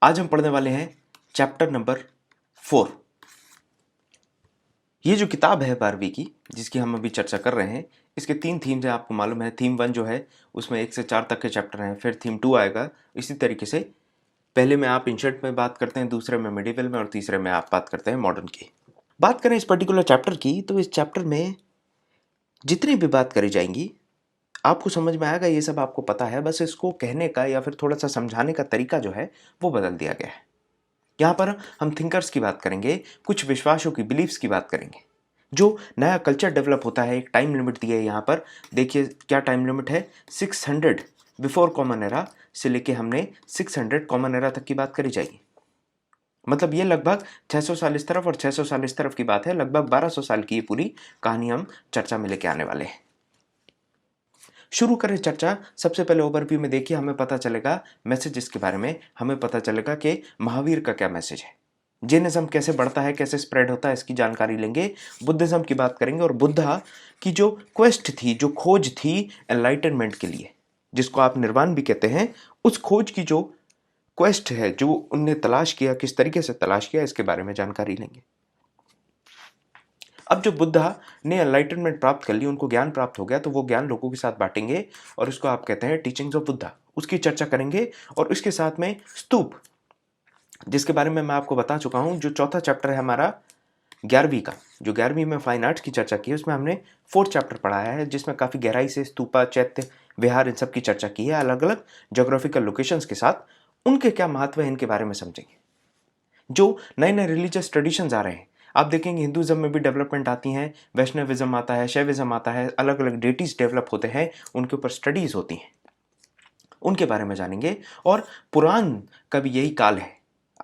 आज हम पढ़ने वाले हैं चैप्टर नंबर 4। ये जो किताब है 12वीं की जिसकी हम अभी चर्चा कर रहे हैं, इसके 3 थीम्स हैं। आपको मालूम है, थीम 1 जो है उसमें 1 से 4 तक के चैप्टर हैं, फिर थीम 2 आएगा। इसी तरीके से पहले में आप एंशिएंट में बात करते हैं, दूसरे में मिडिवल में और तीसरे में आप बात करते हैं मॉडर्न की। बात करें इस पर्टिकुलर चैप्टर की, तो इस चैप्टर में जितनी भी बात करी जाएंगी आपको समझ में आएगा, ये सब आपको पता है, बस इसको कहने का या फिर थोड़ा सा समझाने का तरीका जो है वो बदल दिया गया है। यहाँ पर हम थिंकर्स की बात करेंगे, कुछ विश्वासों की, बिलीफ्स की बात करेंगे। जो नया कल्चर डेवलप होता है, एक टाइम लिमिट दी है यहाँ पर। देखिए क्या टाइम लिमिट है, 600 बिफोर कॉमन एरा से लेके हमने 600 कॉमन एरा तक की बात करी जाएगी। मतलब ये लगभग 600 साल इस तरफ और 600 साल इस तरफ की बात है। लगभग 1200 साल की ये पूरी कहानी हम चर्चा में लेके आने वाले हैं। शुरू करें चर्चा। सबसे पहले ओवरव्यू में देखिए, हमें पता चलेगा मैसेजेस के बारे में। हमें पता चलेगा कि महावीर का क्या मैसेज है, जैनिज्म कैसे बढ़ता है, कैसे स्प्रेड होता है, इसकी जानकारी लेंगे। बुद्धिज्म की बात करेंगे और बुद्धा की जो क्वेस्ट थी, जो खोज थी एनलाइटनमेंट के लिए, जिसको आप निर्वाण भी कहते हैं, उस खोज की जो क्वेस्ट है, जो उनने तलाश किया, किस तरीके से तलाश किया, इसके बारे में जानकारी लेंगे। अब जो बुद्धा ने एनलाइटनमेंट प्राप्त कर ली, उनको ज्ञान प्राप्त हो गया, तो वो ज्ञान लोगों के साथ बांटेंगे और उसको आप कहते हैं टीचिंग्स ऑफ बुद्धा। उसकी चर्चा करेंगे और उसके साथ में स्तूप, जिसके बारे में मैं आपको बता चुका हूं। जो चौथा चैप्टर है हमारा 11वीं का, जो 11वीं में फाइन आर्ट्स की चर्चा की है, उसमें हमने 4th चैप्टर पढ़ाया है, जिसमें काफ़ी गहराई से स्तूपा, चैत्य, विहार, इन सब की चर्चा की है, अलग अलग जोग्राफिकल लोकेशंस के साथ। उनके क्या महत्व है, इनके बारे में समझेंगे। जो नए नए रिलीजियस ट्रेडिशंस आ रहे हैं, आप देखेंगे हिंदुज्म में भी डेवलपमेंट आती हैं, वैष्णविज्म आता है, शैविज्म आता है, अलग अलग डेटीज डेवलप होते हैं, उनके ऊपर स्टडीज होती हैं, उनके बारे में जानेंगे। और पुराण का भी यही काल है।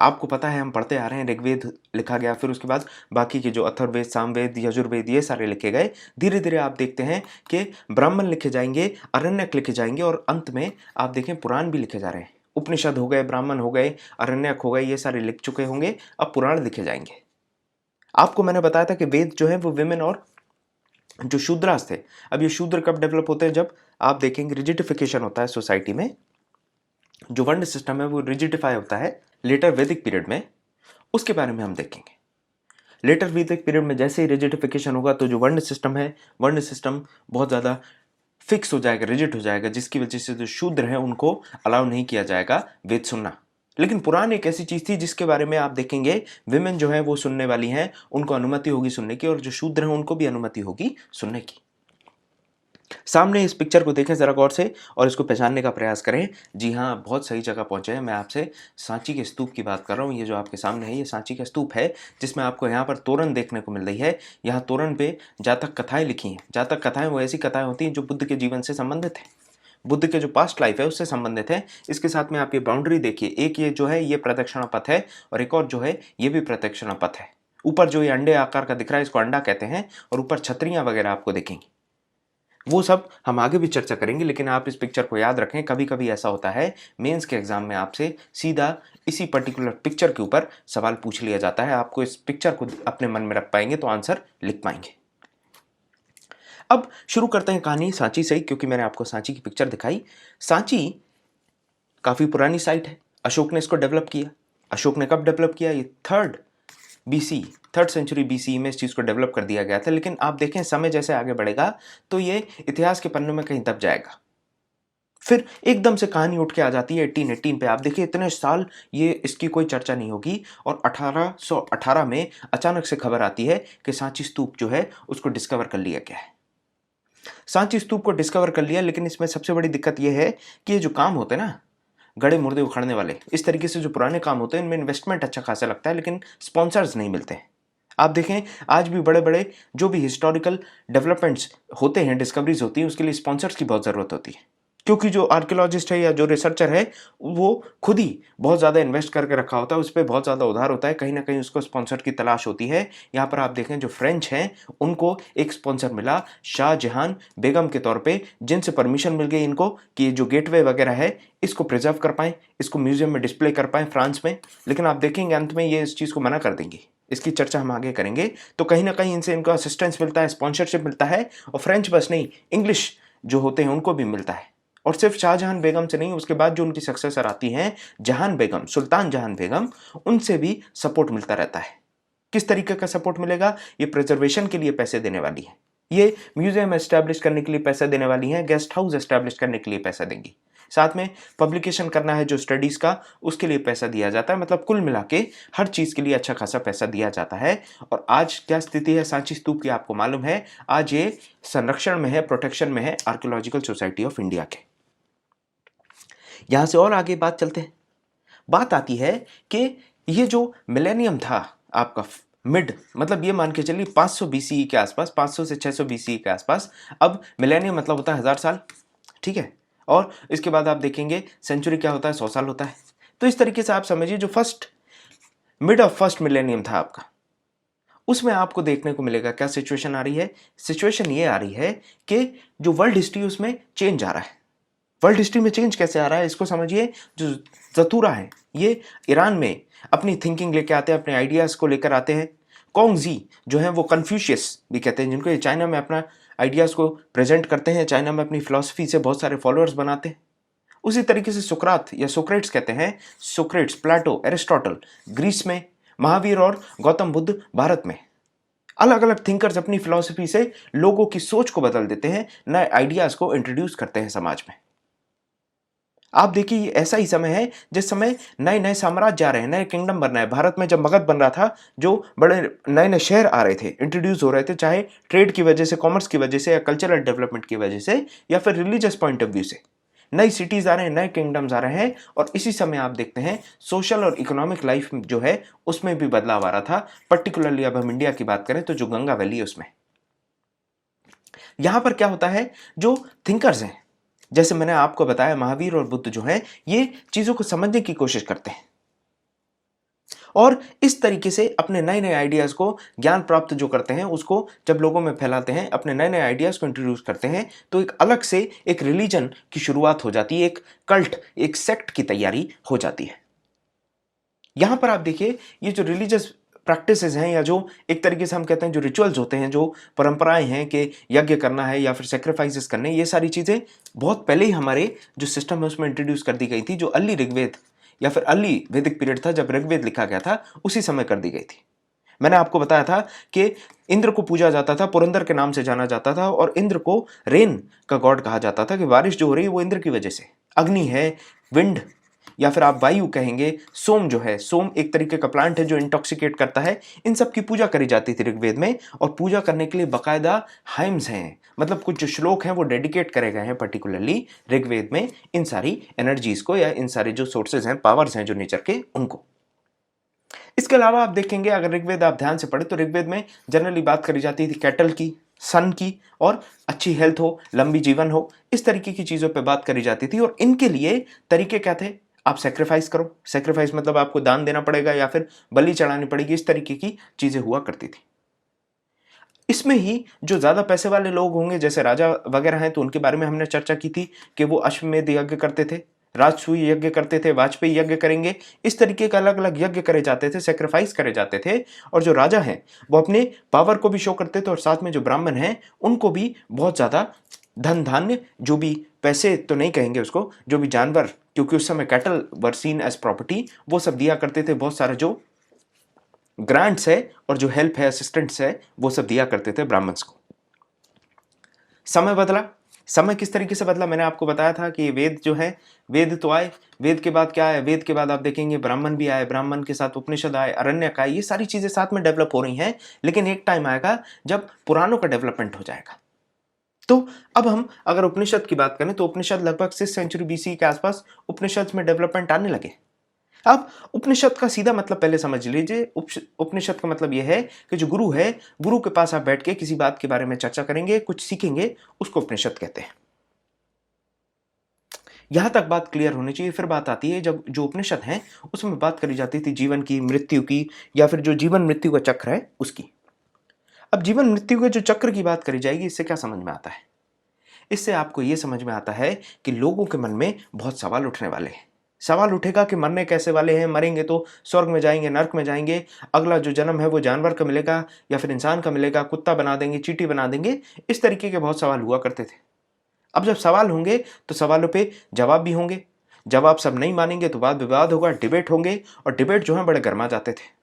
आपको पता है, हम पढ़ते आ रहे हैं, ऋग्वेद लिखा गया, फिर उसके बाद बाकी के जो अथर्ववेद, सामवेद, यजुर्वेद, ये सारे लिखे गए। धीरे धीरे आप देखते हैं कि ब्राह्मण लिखे जाएंगे, अरण्यक लिखे जाएंगे और अंत में आप देखें पुराण भी लिखे जा रहे हैं। उपनिषद हो गए, ब्राह्मण हो गए, अरण्यक हो गए, ये सारे लिख चुके होंगे, अब पुराण लिखे जाएंगे। आपको मैंने बताया था कि वेद जो है वो विमेन और जो शूद्रास थे। अब ये शूद्र कब डेवलप होते हैं, जब आप देखेंगे रिजिडिफिकेशन होता है सोसाइटी में, जो वर्ण सिस्टम है वो रिजिडिफाई होता है लेटर वैदिक पीरियड में। उसके बारे में हम देखेंगे। लेटर वैदिक पीरियड में जैसे ही रिजिडिफिकेशन होगा, तो जो वर्ण सिस्टम है, वर्ण सिस्टम बहुत ज़्यादा फिक्स हो जाएगा, रिजिड हो जाएगा, जिसकी वजह से जो शूद्र है उनको अलाउ नहीं किया जाएगा वेद सुनना। लेकिन पुराण एक ऐसी चीज थी जिसके बारे में आप देखेंगे विमेन जो है वो सुनने वाली हैं, उनको अनुमति होगी सुनने की, और जो शूद्र हैं उनको भी अनुमति होगी सुनने की। सामने इस पिक्चर को देखें जरा गौर से और इसको पहचानने का प्रयास करें। जी हाँ, बहुत सही जगह पहुंचे हैं। मैं आपसे सांची के स्तूप की बात कर रहा हूँ। ये जो आपके सामने है, ये सांची का स्तूप है, जिसमें आपको यहाँ पर तोरण देखने को मिल रही है। यहाँ तोरण पे जातक कथाएं लिखी हैं। जातक कथाएं वो ऐसी कथाएं होती हैं जो बुद्ध के जीवन से संबंधित है, बुद्ध के जो पास्ट लाइफ है उससे संबंधित है। इसके साथ में आप ये बाउंड्री देखिए, एक ये जो है ये प्रदक्षिणा पथ है और एक और जो है ये भी प्रदक्षिणा पथ है। ऊपर जो ये अंडे आकार का दिख रहा है, इसको अंडा कहते हैं, और ऊपर छतरियां वगैरह आपको दिखेंगी। वो सब हम आगे भी चर्चा करेंगे, लेकिन आप इस पिक्चर को याद रखें। कभी कभी ऐसा होता है मेंस के एग्जाम में आपसे सीधा इसी पर्टिकुलर पिक्चर के ऊपर सवाल पूछ लिया जाता है। आपको इस पिक्चर को अपने मन में रख पाएंगे तो आंसर लिख पाएंगे। अब शुरू करते हैं कहानी सांची से ही, क्योंकि मैंने आपको सांची की पिक्चर दिखाई। सांची काफी पुरानी साइट है। अशोक ने इसको डेवलप किया। अशोक ने कब डेवलप किया, ये 3rd सेंचुरी बीसी में इस चीज को डेवलप कर दिया गया था। लेकिन आप देखें समय जैसे आगे बढ़ेगा तो ये इतिहास के पन्नों में कहीं दब जाएगा। फिर एकदम से कहानी उठ के आ जाती है 1818 पे। आप देखिए इतने साल ये इसकी कोई चर्चा नहीं होगी, और 1818 में अचानक से खबर आती है कि सांची स्तूप जो है उसको डिस्कवर कर लिया गया है। सांची स्तूप को डिस्कवर कर लिया, लेकिन इसमें सबसे बड़ी दिक्कत यह है कि ये जो काम होते हैं ना, गड़े मुर्दे उखाड़ने वाले, इस तरीके से जो पुराने काम होते हैं, इनमें इन्वेस्टमेंट अच्छा खासा लगता है, लेकिन स्पॉन्सर्स नहीं मिलते हैं। आप देखें आज भी बड़े बड़े जो भी हिस्टोरिकल डेवलपमेंट्स होते हैं, डिस्कवरीज होती हैं, उसके लिए स्पॉन्सर्स की बहुत ज़रूरत होती है, क्योंकि जो आर्कियोलॉजिस्ट है या जो रिसर्चर है वो खुद ही बहुत ज़्यादा इन्वेस्ट करके रखा होता है, उस पर बहुत ज़्यादा उधार होता है, कहीं ना कहीं उसको स्पॉन्सर की तलाश होती है। यहाँ पर आप देखें जो फ्रेंच हैं उनको एक स्पॉन्सर मिला शाहजहां बेगम के तौर पे, जिनसे परमिशन मिल गई इनको कि जो गेटवे वगैरह है इसको प्रिजर्व कर पाएँ, इसको म्यूजियम में डिस्प्ले कर पाएँ फ्रांस में। लेकिन आप देखेंगे अंत में ये इस चीज़ को मना कर देंगे। इसकी चर्चा हम आगे करेंगे। तो कहीं ना कहीं इनसे इनको असिस्टेंस मिलता है, स्पॉन्सरशिप मिलता है, और फ्रेंच बस नहीं, इंग्लिश जो होते हैं उनको भी मिलता है, और सिर्फ शाहजहां बेगम से नहीं, उसके बाद जो उनकी सक्सेसर आती हैं जहान बेगम, सुल्तान जहां बेगम, उनसे भी सपोर्ट मिलता रहता है। किस तरीके का सपोर्ट मिलेगा? ये प्रिजर्वेशन के लिए पैसे देने वाली है, ये म्यूजियम एस्टैब्लिश करने के लिए पैसा देने वाली हैं, गेस्ट हाउस एस्टैब्लिश करने के लिए पैसा देंगी, साथ में पब्लिकेशन करना है जो स्टडीज का, उसके लिए पैसा दिया जाता है। मतलब कुल मिला के हर चीज के लिए अच्छा खासा पैसा दिया जाता है। और आज क्या स्थिति है सांची स्तूप की आपको मालूम है? आज ये संरक्षण में है, प्रोटेक्शन में है आर्कियोलॉजिकल सोसाइटी ऑफ इंडिया के। यहां से और आगे बात चलते हैं। बात आती है कि ये जो मिलेनियम था आपका मिड, मतलब ये मान के चलिए 500 बीसीई के आसपास, 500 से 600 बीसीई के आसपास। अब मिलेनियम मतलब होता है 1000 साल, ठीक है। और इसके बाद आप देखेंगे सेंचुरी क्या होता है, 100 साल होता है। तो इस तरीके से आप समझिए जो मिड ऑफ फर्स्ट मिलेनियम था आपका, उसमें आपको देखने को मिलेगा क्या सिचुएशन आ रही है। सिचुएशन ये आ रही है कि जो वर्ल्ड हिस्ट्री उसमें चेंज आ रहा है। वर्ल्ड हिस्ट्री में चेंज कैसे आ रहा है इसको समझिए। जो जतूरा है ये ईरान में अपनी थिंकिंग लेके आते हैं, अपने आइडियाज को लेकर आते हैं। कॉन्गजी जो है वो कन्फ्यूशियस भी कहते हैं, जिनको ये चाइना में अपना आइडियाज को प्रेजेंट करते हैं, चाइना में अपनी फिलॉसफी से बहुत सारे फॉलोअर्स बनाते हैं। उसी तरीके से सुकरात या सोक्रेट्स कहते हैं, सोक्रेट्स, प्लेटो, एरिस्टोटल ग्रीस में, महावीर और गौतम बुद्ध भारत में। अलग अलग थिंकर्स अपनी फिलॉसफी से लोगों की सोच को बदल देते हैं, नए आइडियाज को इंट्रोड्यूस करते हैं समाज में। आप देखिए ये ऐसा ही समय है जिस समय नए नए साम्राज्य आ रहे हैं, नए किंगडम बन रहे हैं। भारत में जब मगध बन रहा था, जो बड़े नए नए शहर आ रहे थे, इंट्रोड्यूस हो रहे थे, चाहे ट्रेड की वजह से, कॉमर्स की वजह से, या कल्चरल डेवलपमेंट की वजह से, या फिर रिलीजियस पॉइंट ऑफ व्यू से नई सिटीज आ रहे हैं, नए किंगडम्स आ रहे हैं। और इसी समय आप देखते हैं सोशल और इकोनॉमिक लाइफ जो है उसमें भी बदलाव आ रहा था। पर्टिकुलरली अब हम इंडिया की बात करें तो जो गंगा वैली है उसमें, यहां पर क्या होता है, जो थिंकर्स हैं, जैसे मैंने आपको बताया महावीर और बुद्ध जो है ये चीजों को समझने की कोशिश करते हैं और इस तरीके से अपने नए नए आइडियाज को, ज्ञान प्राप्त जो करते हैं उसको जब लोगों में फैलाते हैं, अपने नए नए आइडियाज को इंट्रोड्यूस करते हैं, तो एक अलग से एक रिलीजन की शुरुआत हो जाती है, एक कल्ट, एक सेक्ट की तैयारी हो जाती है। यहां पर आप देखिए ये जो रिलीजियस प्रैक्टिसेस हैं, या जो एक तरीके से हम कहते हैं जो रिचुअल्स होते हैं, जो परंपराएं हैं कि यज्ञ करना है या फिर सेक्रीफाइसेस करने, ये सारी चीजें बहुत पहले ही हमारे जो सिस्टम है उसमें इंट्रोड्यूस कर दी गई थी। जो अर्ली ऋग्वेद या फिर अर्ली वैदिक पीरियड था, जब ऋग्वेद लिखा गया था, उसी समय कर दी गई थी। मैंने आपको बताया था कि इंद्र को पूजा जाता था, पुरंदर के नाम से जाना जाता था, और इंद्र को रेन का गॉड कहा जाता था कि बारिश जो हो रही है वो इंद्र की वजह से। अग्नि है, विंड या फिर आप वायु कहेंगे, सोम जो है, सोम एक तरीके का प्लांट है जो इंटॉक्सिकेट करता है। इन सब की पूजा करी जाती थी ऋग्वेद में, और पूजा करने के लिए बकायदा हाइम्स हैं, मतलब कुछ जो श्लोक हैं वो डेडिकेट करे गए हैं पर्टिकुलरली ऋग्वेद में इन सारी एनर्जीज को, या इन सारे जो सोर्सेज हैं, पावर्स हैं जो नेचर के, उनको। इसके अलावा आप देखेंगे अगर ऋग्वेद आप ध्यान से पढ़े तो ऋग्वेद में जनरली बात करी जाती थी कैटल की, सन की, और अच्छी हेल्थ हो, लंबी जीवन हो, इस तरीके की चीजों पे बात करी जाती थी। और इनके लिए तरीके क्या थे? आप सेक्रीफाइस करो, सेक्रीफाइस मतलब आपको दान देना पड़ेगा या फिर बलि चढ़ानी पड़ेगी, इस तरीके की चीजें हुआ करती थी। इसमें ही जो ज्यादा पैसे वाले लोग होंगे जैसे राजा वगैरह हैं, तो उनके बारे में हमने चर्चा की थी कि वो अश्वमेध यज्ञ करते थे, राजसूय यज्ञ करते थे, वाजपेयी यज्ञ करेंगे, इस तरीके का अलग अलग यज्ञ करे जाते थे, सेक्रीफाइस करे जाते थे। और जो राजा हैं वो अपने पावर को भी शो करते थे, और साथ में जो ब्राह्मण हैं उनको भी बहुत ज्यादा धन धान्य, जो भी पैसे तो नहीं कहेंगे उसको, जो भी जानवर, क्योंकि उस समय cattle were seen as property, वो सब दिया करते थे। बहुत सारे जो ग्रांट्स है और जो हेल्प है, असिस्टेंट्स है, वो सब दिया करते थे ब्राह्मण्स को। समय बदला, समय किस तरीके से बदला? मैंने आपको बताया था कि वेद जो है, वेद तो आए, वेद के बाद क्या है, वेद के बाद आप देखेंगे ब्राह्मण भी आए, ब्राह्मण के साथ उपनिषद आए, अरण्यक आए, ये सारी चीजें साथ में डेवलप हो रही हैं। लेकिन एक टाइम आएगा जब पुराणों का डेवलपमेंट हो जाएगा। तो अब हम अगर उपनिषद की बात करें तो उपनिषद लगभग 6 सेंचुरी बीसी के आसपास उपनिषद में डेवलपमेंट आने लगे। अब उपनिषद का सीधा मतलब पहले समझ लीजिए। उपनिषद का मतलब यह है कि जो गुरु है, गुरु के पास आप बैठ के किसी बात के बारे में चर्चा करेंगे, कुछ सीखेंगे, उसको उपनिषद कहते हैं। यहां तक बात क्लियर होनी चाहिए। फिर बात आती है जब जो उपनिषद है उसमें बात करी जाती थी जीवन की, मृत्यु की, या फिर जो जीवन मृत्यु का चक्र है उसकी। अब जीवन मृत्यु के जो चक्र की बात करी जाएगी, इससे क्या समझ में आता है? इससे आपको यह समझ में आता है कि लोगों के मन में बहुत सवाल उठने वाले हैं। सवाल उठेगा कि मरने कैसे वाले हैं, मरेंगे तो स्वर्ग में जाएंगे, नर्क में जाएंगे, अगला जो जन्म है वो जानवर का मिलेगा या फिर इंसान का मिलेगा, कुत्ता बना देंगे, चींटी बना देंगे, इस तरीके के बहुत सवाल हुआ करते थे। अब जब सवाल होंगे तो सवालों पे जवाब भी होंगे, जवाब सब नहीं मानेंगे तो वाद विवाद होगा, डिबेट होंगे, और डिबेट जो है बड़े गर्मा जाते थे।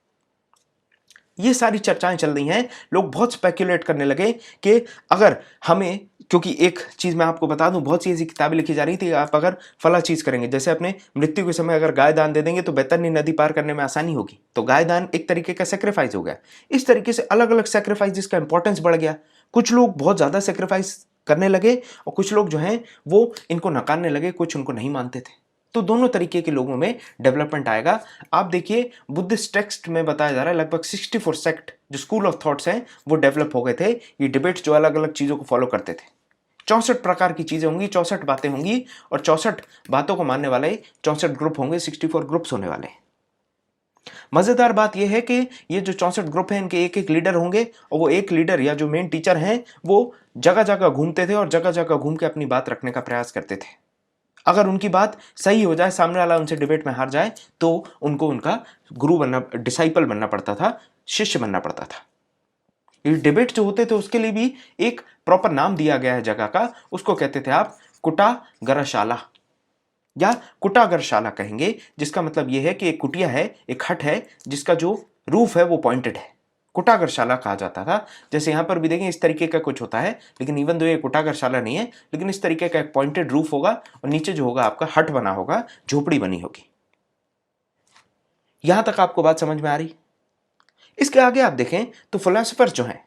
ये सारी चर्चाएं चल रही हैं, लोग बहुत स्पेक्युलेट करने लगे कि अगर हमें, क्योंकि एक चीज मैं आपको बता दूं, बहुत सी ऐसी किताबें लिखी जा रही थी, आप अगर फला चीज करेंगे, जैसे अपने मृत्यु के समय अगर गाय दान दे देंगे तो बैतरनी नदी पार करने में आसानी होगी, तो गाय दान एक तरीके का सेक्रीफाइस हो गया। इस तरीके से अलग अलग सेक्रीफाइस जिसका इंपॉर्टेंस बढ़ गया, कुछ लोग बहुत ज्यादा सेक्रीफाइस करने लगे और कुछ लोग जो हैं वो इनको नकारने लगे, कुछ उनको नहीं मानते थे। तो दोनों तरीके के लोगों में डेवलपमेंट आएगा। आप देखिए बुद्धिस्ट टेक्स्ट में बताया जा रहा है लगभग 64 सेक्ट जो स्कूल ऑफ थॉट्स हैं वो डेवलप हो गए थे। ये डिबेट्स जो अलग अलग चीजों को फॉलो करते थे, 64 प्रकार की चीजें होंगी, 64 बातें होंगी, और 64 बातों को मानने वाले 64 ग्रुप होंगे, 64 ग्रुप्स होने वाले हैं। मजेदार बात यह है कि ये जो 64 ग्रुप हैं इनके एक एक लीडर होंगे, और वो एक लीडर या जो मेन टीचर हैं वो जगह जगह घूमते थे और जगह जगह घूम के अपनी बात रखने का प्रयास करते थे। अगर उनकी बात सही हो जाए, सामने वाला उनसे डिबेट में हार जाए, तो उनको उनका गुरु बनना, डिसाइपल बनना पड़ता था, शिष्य बनना पड़ता था। ये डिबेट जो होते थे उसके लिए भी एक प्रॉपर नाम दिया गया है जगह का, उसको कहते थे आप कुटागरशाला या कुटागरशाला कहेंगे, जिसका मतलब यह है कि एक कुटिया है, एक हट है जिसका जो रूफ है वो पॉइंटेड है, कुटागरशाला कहा जाता था। जैसे यहां पर भी देखें इस तरीके का कुछ होता है, लेकिन इवन दो ये कुटागरशाला नहीं है, लेकिन इस तरीके का एक पॉइंटेड रूफ होगा और नीचे जो होगा आपका हट बना होगा, झोपड़ी बनी होगी। यहां तक आपको बात समझ में आ रही? इसके आगे आप देखें तो फिलोसोफर जो हैं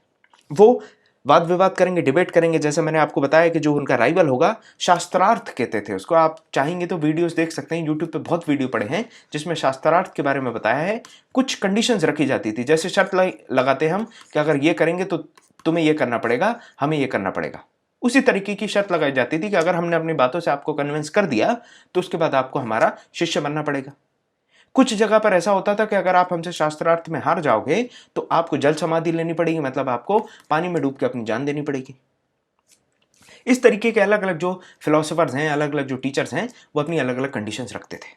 वो वाद विवाद करेंगे, डिबेट करेंगे। जैसे मैंने आपको बताया कि जो उनका राइवल होगा, शास्त्रार्थ कहते थे उसको, आप चाहेंगे तो वीडियोस देख सकते हैं, यूट्यूब पे बहुत वीडियो पड़े हैं जिसमें शास्त्रार्थ के बारे में बताया है। कुछ कंडीशंस रखी जाती थी, जैसे शर्त लगाते हम कि अगर ये करेंगे तो तुम्हें ये करना पड़ेगा, हमें ये करना पड़ेगा। उसी तरीके की शर्त लगाई जाती थी कि अगर हमने अपनी बातों से आपको कन्विंस कर दिया तो उसके बाद आपको हमारा शिष्य बनना पड़ेगा। कुछ जगह पर ऐसा होता था कि अगर आप हमसे शास्त्रार्थ में हार जाओगे तो आपको जल समाधि लेनी पड़ेगी, मतलब आपको पानी में डूब के अपनी जान देनी पड़ेगी। इस तरीके के अलग अलग जो फिलोसोफर्स हैं, अलग अलग जो टीचर्स हैं, वो अपनी अलग अलग कंडीशंस रखते थे।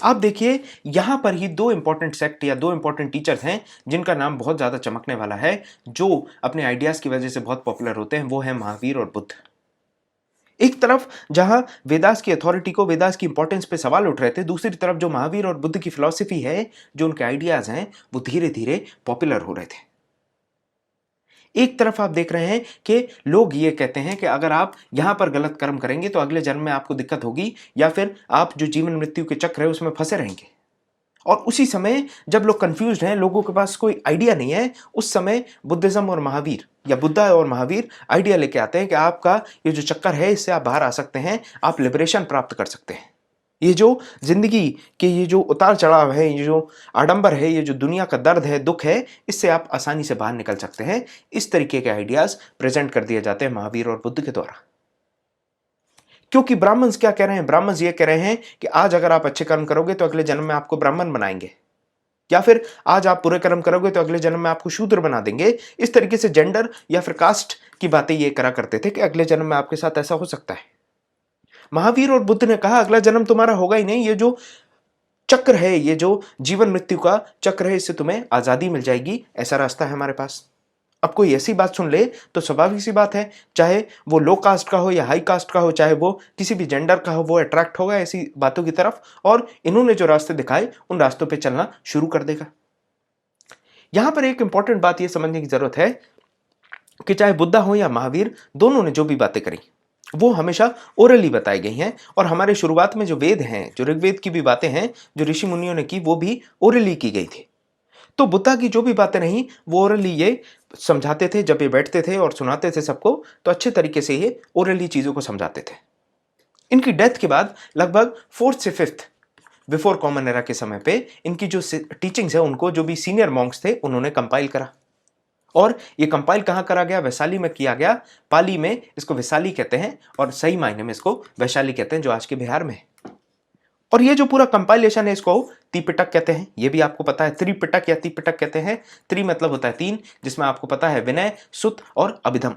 आप देखिए यहां पर ही दो इंपॉर्टेंट सेक्ट या दो इंपॉर्टेंट टीचर्स हैं जिनका नाम बहुत ज्यादा चमकने वाला है, जो अपने आइडियाज की वजह से बहुत पॉपुलर होते हैं, वो है महावीर और बुद्ध। एक तरफ जहां वेदास की अथॉरिटी को, वेदास की इंपॉर्टेंस पे सवाल उठ रहे थे, दूसरी तरफ जो महावीर और बुद्ध की फिलॉसफी है, जो उनके आइडियाज हैं, वो धीरे धीरे पॉपुलर हो रहे थे। एक तरफ आप देख रहे हैं कि लोग ये कहते हैं कि अगर आप यहां पर गलत कर्म करेंगे तो अगले जन्म में आपको दिक्कत होगी, या फिर आप जो जीवन मृत्यु के चक्र है उसमें फंसे रहेंगे। और उसी समय जब लोग कंफ्यूज्ड हैं, लोगों के पास कोई आइडिया नहीं है, उस समय बुद्धिज्म और महावीर या बुद्धा और महावीर आइडिया लेके आते हैं कि आपका ये जो चक्कर है इससे आप बाहर आ सकते हैं, आप लिबरेशन प्राप्त कर सकते हैं। ये जो जिंदगी के ये जो उतार चढ़ाव है, ये जो आडंबर है, ये जो दुनिया का दर्द है, दुख है, इससे आप आसानी से बाहर निकल सकते हैं। इस तरीके के आइडियाज प्रेजेंट कर दिए जाते हैं महावीर और बुद्ध के द्वारा। क्योंकि ब्राह्मण्स क्या कह रहे हैं? ब्राह्मण्स ये कह रहे हैं कि आज अगर आप अच्छे कर्म करोगे तो अगले जन्म में आपको ब्राह्मण बनाएंगे, या फिर आज आप बुरे कर्म करोगे तो अगले जन्म में आपको शूद्र बना देंगे। इस तरीके से जेंडर या फिर कास्ट की बातें ये करा करते थे कि अगले जन्म में आपके साथ ऐसा हो सकता है। महावीर और बुद्ध ने कहा अगला जन्म तुम्हारा होगा ही नहीं, ये जो चक्र है, ये जो जीवन मृत्यु का चक्र है, इससे तुम्हें आजादी मिल जाएगी, ऐसा रास्ता है हमारे पास। अब कोई ऐसी बात सुन ले तो स्वाभाविक सी बात है, चाहे वो लो कास्ट का हो या हाई कास्ट का हो, चाहे वो किसी भी जेंडर का हो, वो अट्रैक्ट होगा ऐसी बातों की तरफ, और इन्होंने जो रास्ते दिखाए उन रास्तों पे चलना शुरू कर देगा। यहां पर एक इंपॉर्टेंट बात यह समझने की जरूरत है कि चाहे बुद्धा हो या महावीर, दोनों ने जो भी बातें करी वो हमेशा ओरली बताई गई हैं, और हमारे शुरुआत में जो वेद हैं, जो ऋग्वेद की भी बातें हैं जो ऋषि मुनियों ने की, वो भी ओरली की गई थी। तो बुद्धा की जो भी बातें रही वो ओरली ये समझाते थे, जब ये बैठते थे और सुनाते थे सबको तो अच्छे तरीके से ये ओरली चीजों को समझाते थे। इनकी डेथ के बाद लगभग 4th से 5th बिफोर कॉमन एरा के समय पे इनकी जो टीचिंग्स है उनको जो भी सीनियर मॉन्क्स थे उन्होंने कंपाइल करा, और ये कंपाइल कहां करा गया? वैशाली में किया गया। पाली में इसको वैशाली कहते हैं और सही मायने में इसको वैशाली कहते हैं, जो आज के बिहार में है। और ये जो पूरा कंपाइलेशन है इसको त्रिपिटक कहते हैं, ये भी आपको पता है। त्रिपिटक या त्रिपिटक कहते हैं। त्रि मतलब होता है 3, जिसमें आपको पता है विनय, सुत और अभिधम।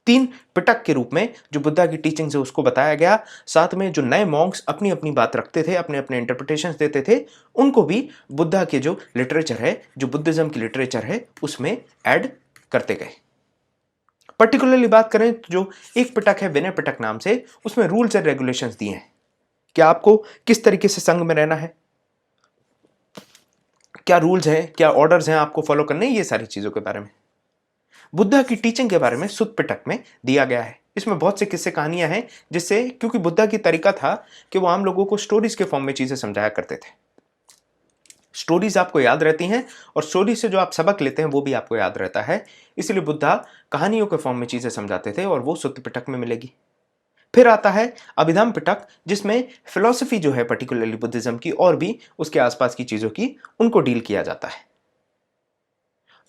3 पिटक के रूप में जो बुद्धा की टीचिंग है उसको बताया गया। साथ में जो नए मॉन्क्स अपनी अपनी बात रखते थे, अपने अपने इंटरप्रिटेशंस देते थे, उनको भी बुद्धा के जो लिटरेचर है, जो बुद्धिज्म की लिटरेचर है, उसमें ऐड करते गए। पर्टिकुलरली बात करें तो जो एक पिटक है विनय पिटक नाम से, उसमें रूल्स एंड रेगुलेशंस दिए हैं कि आपको किस तरीके से संघ में रहना है, क्या रूल्स हैं, क्या ऑर्डर्स हैं आपको फॉलो करने, ये सारी चीजों के बारे में। बुद्धा की टीचिंग के बारे में सुत्त पिटक में दिया गया है। इसमें बहुत से किस्से कहानियां हैं, जिससे क्योंकि बुद्धा की तरीका था कि वो आम लोगों को स्टोरीज के फॉर्म में चीजें समझाया करते थे। स्टोरीज आपको याद रहती हैं और स्टोरी से जो आप सबक लेते हैं वो भी आपको याद रहता है, इसलिए बुद्धा कहानियों के फॉर्म में चीजें समझाते थे और वो सुत्त पिटक में मिलेगी। फिर आता है अभिधम पिटक, जिसमें फिलॉसफी जो है पर्टिकुलरली बुद्धिज्म की और भी उसके आसपास की चीजों की, उनको डील किया जाता है।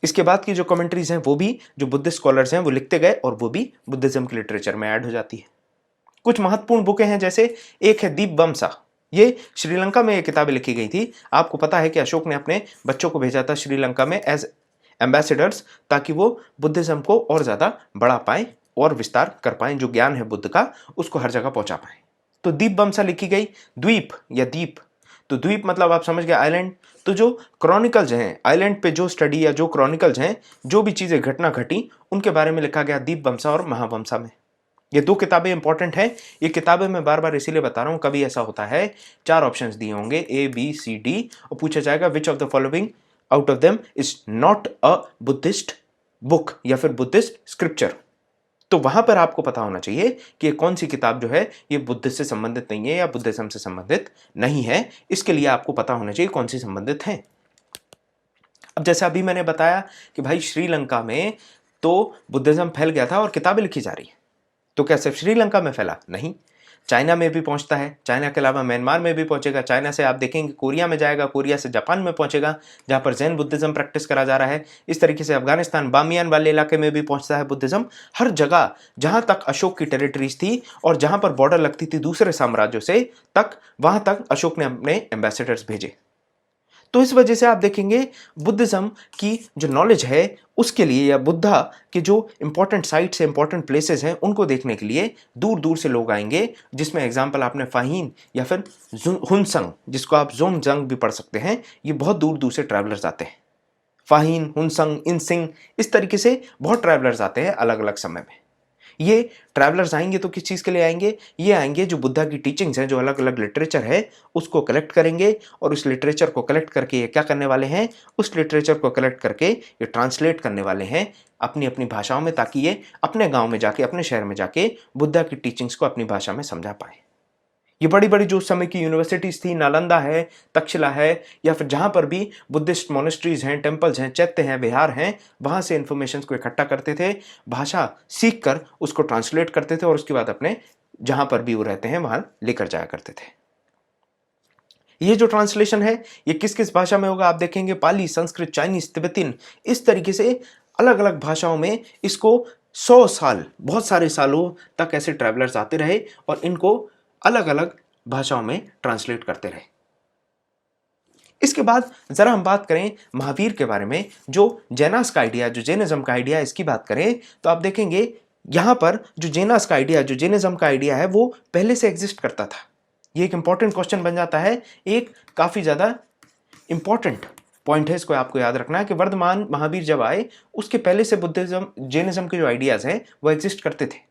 इसके बाद की जो कमेंट्रीज हैं वो भी जो बुद्धिस्ट स्कॉलर्स हैं वो लिखते गए और वो भी बुद्धिज्म के लिटरेचर में ऐड हो जाती है। कुछ महत्वपूर्ण बुकें हैं, जैसे एक है दीपवमसा, ये श्रीलंका में ये किताबें लिखी गई थी। आपको पता है कि अशोक ने अपने बच्चों को भेजा था श्रीलंका में एज एम्बेसडर्स, ताकि वो बुद्धिज्म को और ज्यादा बढ़ा पाएं और विस्तार कर पाएं, जो ज्ञान है बुद्ध का उसको हर जगह पहुंचा पाएं। तो दीपवमसा लिखी गई। द्वीप या दीप, तो द्वीप मतलब आप समझ गए आइलैंड। तो जो क्रॉनिकल्स हैं आइलैंड पे, जो स्टडी या जो क्रॉनिकल्स हैं, जो भी चीजें घटना घटी उनके बारे में लिखा गया दीपवमसा और महावमसा में। ये दो किताबें इंपॉर्टेंट हैं। ये किताबें मैं बार बार इसीलिए बता रहा हूं, कभी ऐसा होता है 4 ऑप्शंस दिए होंगे A B C D और पूछा जाएगा which of the following out of them is not a Buddhist book या फिर बुद्धिस्ट स्क्रिप्चर। तो वहां पर आपको पता होना चाहिए कि ये कौन सी किताब जो है ये बुद्ध से संबंधित नहीं है या बुद्धिज्म से संबंधित नहीं है। इसके लिए आपको पता होना चाहिए कौन सी संबंधित है। अब जैसे अभी मैंने बताया कि भाई श्रीलंका में तो बुद्धिज्म फैल गया था और किताबें लिखी जा रही है, तो क्या सिर्फ श्रीलंका में फैला? नहीं, चाइना में भी पहुंचता है, चाइना के अलावा म्यांमार में भी पहुंचेगा, चाइना से आप देखेंगे कोरिया में जाएगा, कोरिया से जापान में पहुंचेगा जहां पर जैन बुद्धिज्म प्रैक्टिस करा जा रहा है। इस तरीके से अफगानिस्तान बामियान वाले इलाके में भी पहुंचता है बुद्धिज्म। हर जगह जहां तक अशोक की टेरिटरीज थी और जहां पर बॉर्डर लगती थी दूसरे साम्राज्यों से, तक वहां तक अशोक ने अपने एम्बेसडर्स भेजे। तो इस वजह से आप देखेंगे बुद्धिज्म की जो नॉलेज है उसके लिए, या बुद्धा के जो इंपॉर्टेंट साइट्स है, इंपॉर्टेंट प्लेसेस हैं, उनको देखने के लिए दूर दूर से लोग आएंगे। जिसमें एग्जांपल आपने फाहीन या फिर हुनसंग, जिसको आप जोंगजंग भी पढ़ सकते हैं, ये बहुत दूर दूर से ट्रैवलर्स आते हैं। फाहीन, हुनसंग, इनसिंग, इस तरीके से बहुत ट्रैवलर्स आते हैं अलग अलग समय में। ये ट्रैवलर्स आएंगे तो किस चीज़ के लिए आएंगे? ये आएंगे जो बुद्धा की टीचिंग्स हैं, जो अलग अलग लिटरेचर है, उसको कलेक्ट करेंगे और उस लिटरेचर को कलेक्ट करके ये क्या करने वाले हैं? उस लिटरेचर को कलेक्ट करके ये ट्रांसलेट करने वाले हैं अपनी अपनी भाषाओं में, ताकि ये अपने गांव में जाके, अपने शहर में जाके बुद्धा की टीचिंग्स को अपनी भाषा में समझा पाए। ये बड़ी बड़ी जो उस समय की यूनिवर्सिटीज थी, नालंदा है, तक्षशिला है, या फिर जहां पर भी बुद्धिस्ट मोनेस्ट्रीज हैं, टेम्पल्स हैं, चैत्य हैं, विहार हैं, वहां से इंफॉर्मेशन को इकट्ठा करते थे, भाषा सीख कर उसको ट्रांसलेट करते थे और उसके बाद अपने जहां पर भी वो रहते हैं वहां लेकर जाया करते थे। ये जो ट्रांसलेशन है ये किस किस भाषा में होगा? आप देखेंगे पाली, संस्कृत, चाइनीज, तिब्बतीन, इस तरीके से अलग अलग भाषाओं में इसको 100 साल, बहुत सारे सालों तक ऐसे ट्रैवलर्स आते रहे और इनको अलग अलग भाषाओं में ट्रांसलेट करते रहे। इसके बाद जरा हम बात करें महावीर के बारे में, जो जैनास का आइडिया, जो जैनिज्म का आइडिया, इसकी बात करें तो आप देखेंगे यहां पर जो जैनास का आइडिया, जो जैनिज्म का आइडिया है, वो पहले से एग्जिस्ट करता था। ये एक इंपॉर्टेंट क्वेश्चन बन जाता है, एक काफी ज्यादा इंपॉर्टेंट पॉइंट है, इसको आपको याद रखना है कि वर्धमान महावीर जब आए उसके पहले से बुद्धिज्म, जैनिज्म के जो आइडियाज हैं वो एग्जिस्ट करते थे।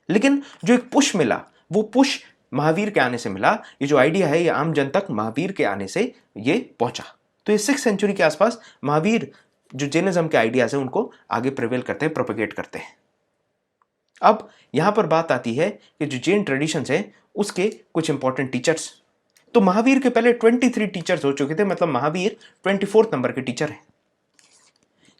लेकिन जो एक पुश मिला, वो पुश महावीर के आने से मिला। ये जो आइडिया है ये आम जन तक महावीर के आने से ये पहुंचा। तो ये 6th सेंचुरी के आसपास महावीर जो जैनिज्म के आइडियाज हैं उनको आगे प्रिवेल करते हैं, प्रोपेगेट करते हैं। अब यहां पर बात आती है कि जो जैन ट्रेडिशंस हैं उसके कुछ इंपॉर्टेंट टीचर्स। तो महावीर के पहले 23 टीचर्स हो चुके थे, मतलब महावीर 24 नंबर के टीचर हैं।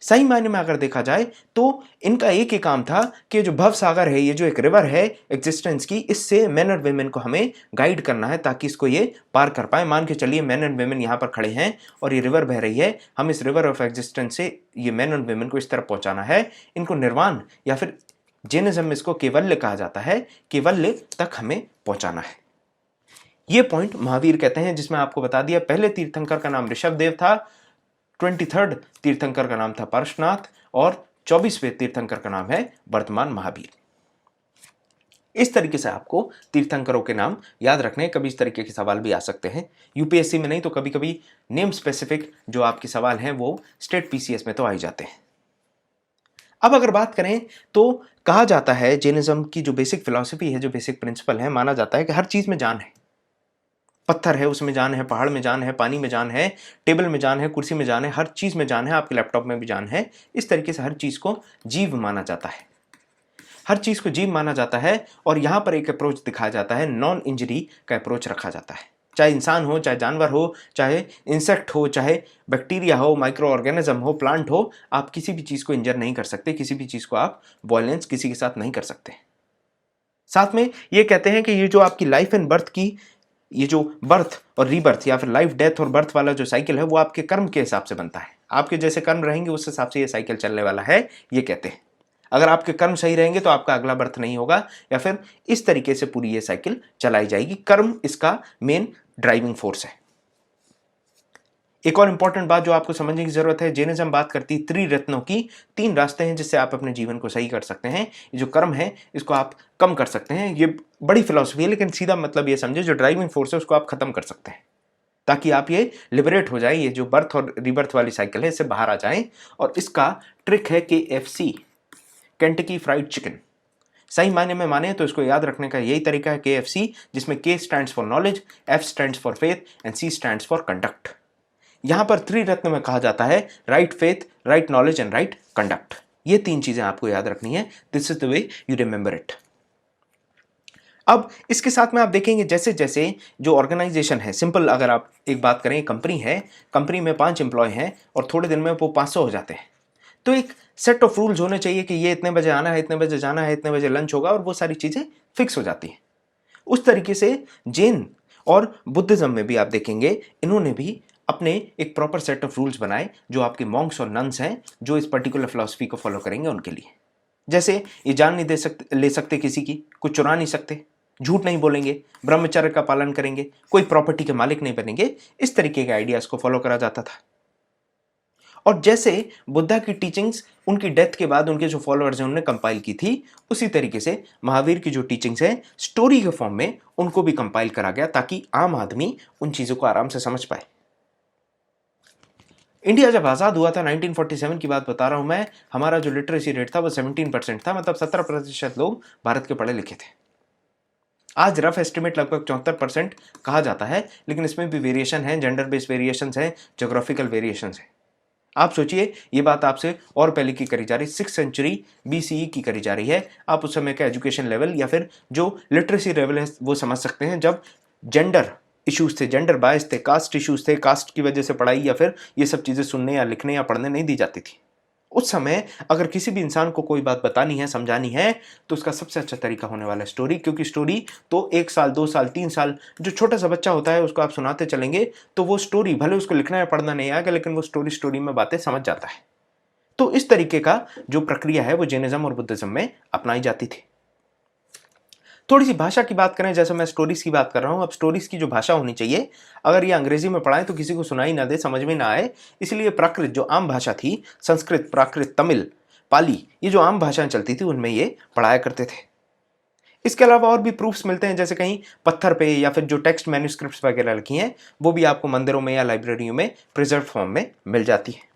सही मायने में अगर देखा जाए तो इनका एक ही काम था कि जो भव सागर है, ये जो एक रिवर है एग्जिस्टेंस की, इससे मैन और वेमेन को हमें गाइड करना है ताकि इसको ये पार कर पाए। मान के चलिए मैन एंड वेमेन यहाँ पर खड़े हैं और ये रिवर बह रही है, हम इस रिवर ऑफ एग्जिस्टेंस से ये मैन एंड वेमेन को इस तरफ पहुंचाना है। इनको निर्वाण या फिर जैनिज्म में इसको केवल्य कहा जाता है, केवल्य तक हमें पहुंचाना है। ये पॉइंट महावीर कहते हैं, जिसमें आपको बता दिया पहले तीर्थंकर का नाम ऋषभदेव था, 23rd तीर्थंकर का नाम था पार्श्वनाथ और 24वें तीर्थंकर का नाम है वर्तमान महावीर। इस तरीके से आपको तीर्थंकरों के नाम याद रखने हैं। कभी इस तरीके के सवाल भी आ सकते हैं, यूपीएससी में नहीं तो कभी कभी नेम स्पेसिफिक जो आपके सवाल हैं वो स्टेट पीसीएस में तो आ ही जाते हैं। अब अगर बात करें तो कहा जाता है जैनिज्म की जो बेसिक फिलॉसफी है, जो बेसिक प्रिंसिपल है, माना जाता है कि हर चीज में जान है। पत्थर है उसमें जान है, पहाड़ में जान है, पानी में जान है, टेबल में जान है, कुर्सी में जान है, हर चीज में जान है, आपके लैपटॉप में भी जान है। इस तरीके से हर चीज को जीव माना जाता है, हर चीज को जीव माना जाता है। और यहां पर एक अप्रोच दिखाया जाता है, नॉन इंजरी का अप्रोच रखा जाता है। चाहे इंसान हो, चाहे जानवर हो, चाहे इंसेक्ट हो, चाहे बैक्टीरिया हो, माइक्रो ऑर्गेनिज्म हो, प्लांट हो, आप किसी भी चीज को इंजर नहीं कर सकते, किसी भी चीज को आप वायलेंस किसी के साथ नहीं कर सकते। साथ में ये कहते हैं कि ये जो आपकी लाइफ एंड बर्थ की, ये जो बर्थ और रीबर्थ या फिर लाइफ डेथ और बर्थ वाला जो साइकिल है वो आपके कर्म के हिसाब से बनता है। आपके जैसे कर्म रहेंगे उस हिसाब से ये साइकिल चलने वाला है, ये कहते हैं। अगर आपके कर्म सही रहेंगे तो आपका अगला बर्थ नहीं होगा, या फिर इस तरीके से पूरी ये साइकिल चलाई जाएगी। कर्म इसका मेन ड्राइविंग फोर्स है। एक और इंपॉर्टेंट बात जो आपको समझने की जरूरत है, जैनिज्म बात करती है त्रिरत्नों की। 3 रास्ते हैं जिससे आप अपने जीवन को सही कर सकते हैं। ये जो कर्म है इसको आप कम कर सकते हैं। ये बड़ी फिलॉसफी है, लेकिन सीधा मतलब ये समझे, जो ड्राइविंग फोर्स है उसको आप खत्म कर सकते हैं, ताकि आप ये लिबरेट हो जाए, ये जो बर्थ और रिबर्थ वाली साइकिल है इससे बाहर आ जाएं। और इसका ट्रिक है KFC, केंटकी फ्राइड चिकन। सही मायने में माने तो इसको याद रखने का यही तरीका है, KFC, जिसमें K stands for knowledge, F stands for faith and C stands for conduct. यहां पर त्रिरत्न में कहा जाता है right faith, right knowledge and right conduct. ये 3 चीजें आपको याद रखनी है। This is the way you remember it. अब इसके साथ में आप देखेंगे जैसे जैसे जो ऑर्गेनाइजेशन है, सिंपल अगर आप एक बात करें, कंपनी है, कंपनी में 5 एम्प्लॉय हैं और थोड़े दिन में वो 500 हो जाते हैं, तो एक सेट ऑफ रूल्स होने चाहिए कि ये इतने बजे आना है, इतने बजे जाना है, इतने बजे लंच होगा, और वो सारी चीजें फिक्स हो जाती हैं। उस तरीके से जैन और बुद्धिज्म में भी आप देखेंगे इन्होंने भी अपने एक प्रॉपर सेट ऑफ रूल्स बनाए, जो आपके मॉन्क्स और नन्स हैं जो इस पर्टिकुलर फिलॉसफी को फॉलो करेंगे उनके लिए। जैसे ये जान नहीं दे सकते, ले सकते किसी की, कुछ चुरा नहीं सकते, झूठ नहीं बोलेंगे, ब्रह्मचर्य का पालन करेंगे, कोई प्रॉपर्टी के मालिक नहीं बनेंगे। इस तरीके के आइडियाज को फॉलो करा जाता था। और जैसे बुद्धा की टीचिंग्स उनकी डेथ के बाद उनके जो फॉलोअर्स हैं उन्होंने कंपाइल की थी, उसी तरीके से महावीर की जो टीचिंग्स हैं स्टोरी के फॉर्म में उनको भी कंपाइल करा गया, ताकि आम आदमी उन चीजों को आराम से समझ पाए। इंडिया जब आजाद हुआ था, 1947 की बात बता रहा हूं मैं, हमारा जो लिटरेसी रेट था वो 17% था, मतलब 17% लोग भारत के पढ़े लिखे थे। आज रफ एस्टिमेट लगभग 74% कहा जाता है, लेकिन इसमें भी वेरिएशन है, जेंडर बेस्ड वेरिएशन है, जोग्राफिकल वेरिएशन है। आप सोचिए, ये बात आपसे और पहले की करी जा रही, 6th सेंचुरी BCE की करी जा रही है। आप उस समय का एजुकेशन लेवल या फिर जो लिटरेसी लेवल है वो समझ सकते हैं, जब जेंडर इश्यूज थे, जेंडर बायस थे, कास्ट इश्यूज थे, कास्ट की वजह से पढ़ाई या फिर ये सब चीज़ें सुनने या लिखने या पढ़ने नहीं दी जाती थी। उस समय अगर किसी भी इंसान को कोई बात बतानी है, समझानी है, तो उसका सबसे अच्छा तरीका होने वाला है स्टोरी। क्योंकि स्टोरी तो 1 साल, 2 साल, 3 साल जो छोटा सा बच्चा होता है उसको आप सुनाते चलेंगे तो वो स्टोरी, भले उसको लिखना या पढ़ना नहीं आएगा, लेकिन वो स्टोरी में बातें समझ जाता है। तो इस तरीके का जो प्रक्रिया है वो जैनिज्म और बुद्धिज्म में अपनाई जाती थी। थोड़ी सी भाषा की बात करें, जैसे मैं स्टोरीज की बात कर रहा हूं, अब स्टोरीज की जो भाषा होनी चाहिए, अगर ये अंग्रेजी में पढ़ाएं तो किसी को सुनाई ना दे, समझ में ना आए, इसलिए प्राकृत जो आम भाषा थी, संस्कृत, प्राकृत, तमिल, पाली, ये जो आम भाषाएं चलती थी उनमें ये पढ़ाया करते थे। इसके अलावा और भी प्रूफ्स मिलते हैं, जैसे कहीं पत्थर पे या फिर जो टेक्स्ट मैन्युस्क्रिप्ट्स वगैरह लिखी हैं वो भी आपको मंदिरों में या लाइब्रेरियों में प्रिजर्व फॉर्म में मिल जाती है।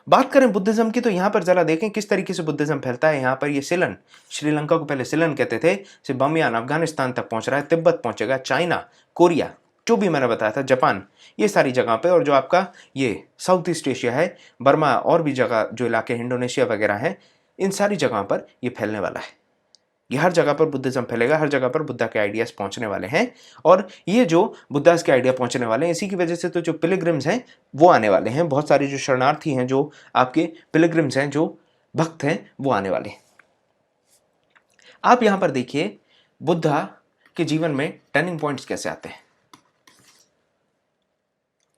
बात करें बुद्धिज्म की, तो यहां पर जरा देखें किस तरीके से बुद्धिज्म फैलता है। यहां पर ये सिलन, श्रीलंका को पहले सिलन कहते थे, से बमियान अफगानिस्तान तक पहुंच रहा है, तिब्बत पहुंचेगा, चाइना, कोरिया, जो भी मैंने बताया था, जापान, ये सारी जगह पे, और जो आपका ये साउथ ईस्ट एशिया है, बर्मा और भी जगह जो इलाके इंडोनेशिया वगैरह हैं, इन सारी जगहों पर ये फैलने वाला है। ये हर जगह पर बुद्धिज्म फैलेगा, हर जगह पर बुद्धा के आइडियाज पहुंचने वाले हैं। और ये जो बुद्धा के आइडिया पहुंचने वाले हैं, इसी की वजह से तो जो पिलग्रिम्स हैं वो आने वाले हैं। बहुत सारे जो शरणार्थी हैं, जो आपके पिलग्रिम्स हैं, जो भक्त हैं, वो आने वाले हैं। आप यहां पर देखिए बुद्धा के जीवन में टर्निंग पॉइंट्स कैसे आते हैं।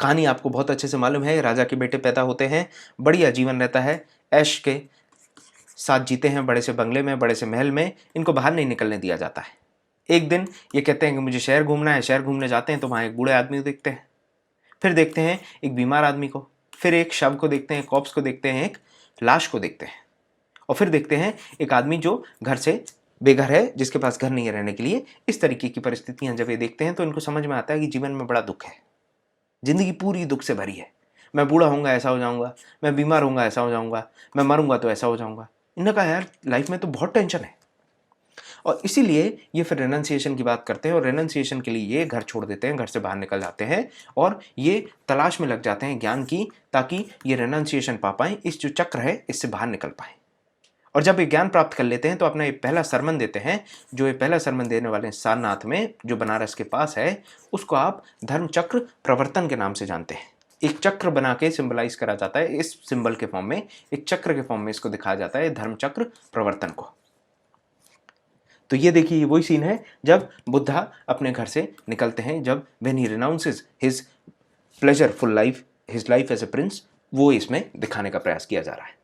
कहानी आपको बहुत अच्छे से मालूम है, राजा के बेटे पैदा होते हैं, बढ़िया जीवन रहता है, ऐश के साथ जीते हैं, बड़े से बंगले में, बड़े से महल में, इनको बाहर नहीं निकलने दिया जाता है। एक दिन ये कहते हैं कि मुझे शहर घूमना है, शहर घूमने जाते हैं तो वहाँ एक बूढ़े आदमी को देखते हैं, फिर देखते हैं एक बीमार आदमी को, फिर एक शव को देखते हैं, कॉप्स को देखते हैं, एक लाश को देखते हैं, और फिर देखते हैं एक आदमी जो घर से बेघर है, जिसके पास घर नहीं है रहने के लिए। इस तरीके की परिस्थितियां जब ये देखते हैं तो इनको समझ में आता है कि जीवन में बड़ा दुख है, जिंदगी पूरी दुख से भरी है, मैं बूढ़ा होऊंगा ऐसा हो जाऊंगा, मैं बीमार होऊंगा ऐसा हो जाऊंगा, मैं मरूंगा तो ऐसा हो जाऊंगा। इन्होंने कहा यार लाइफ में तो बहुत टेंशन है, और इसीलिए ये फिर रेनंसिएशन की बात करते हैं, और रेनंसिएशन के लिए ये घर छोड़ देते हैं, घर से बाहर निकल जाते हैं और ये तलाश में लग जाते हैं ज्ञान की, ताकि ये रेनंसिएशन पा पाएं, इस जो चक्र है इससे बाहर निकल पाएं। और जब ये ज्ञान प्राप्त कर लेते हैं तो अपना ये पहला सरमन देते हैं, जो ये पहला सरमन देने वाले सारनाथ में जो बनारस के पास है, उसको आप धर्म चक्र प्रवर्तन के नाम से जानते हैं। एक चक्र बना के सिंबलाइज करा जाता है, इस सिंबल के फॉर्म में, एक चक्र के फॉर्म में इसको दिखाया जाता है, धर्म चक्र प्रवर्तन को। तो ये देखिए, ये वही सीन है जब बुद्धा अपने घर से निकलते हैं, जब when he renounces his pleasureful life, his life as a prince, वो इसमें दिखाने का प्रयास किया जा रहा है।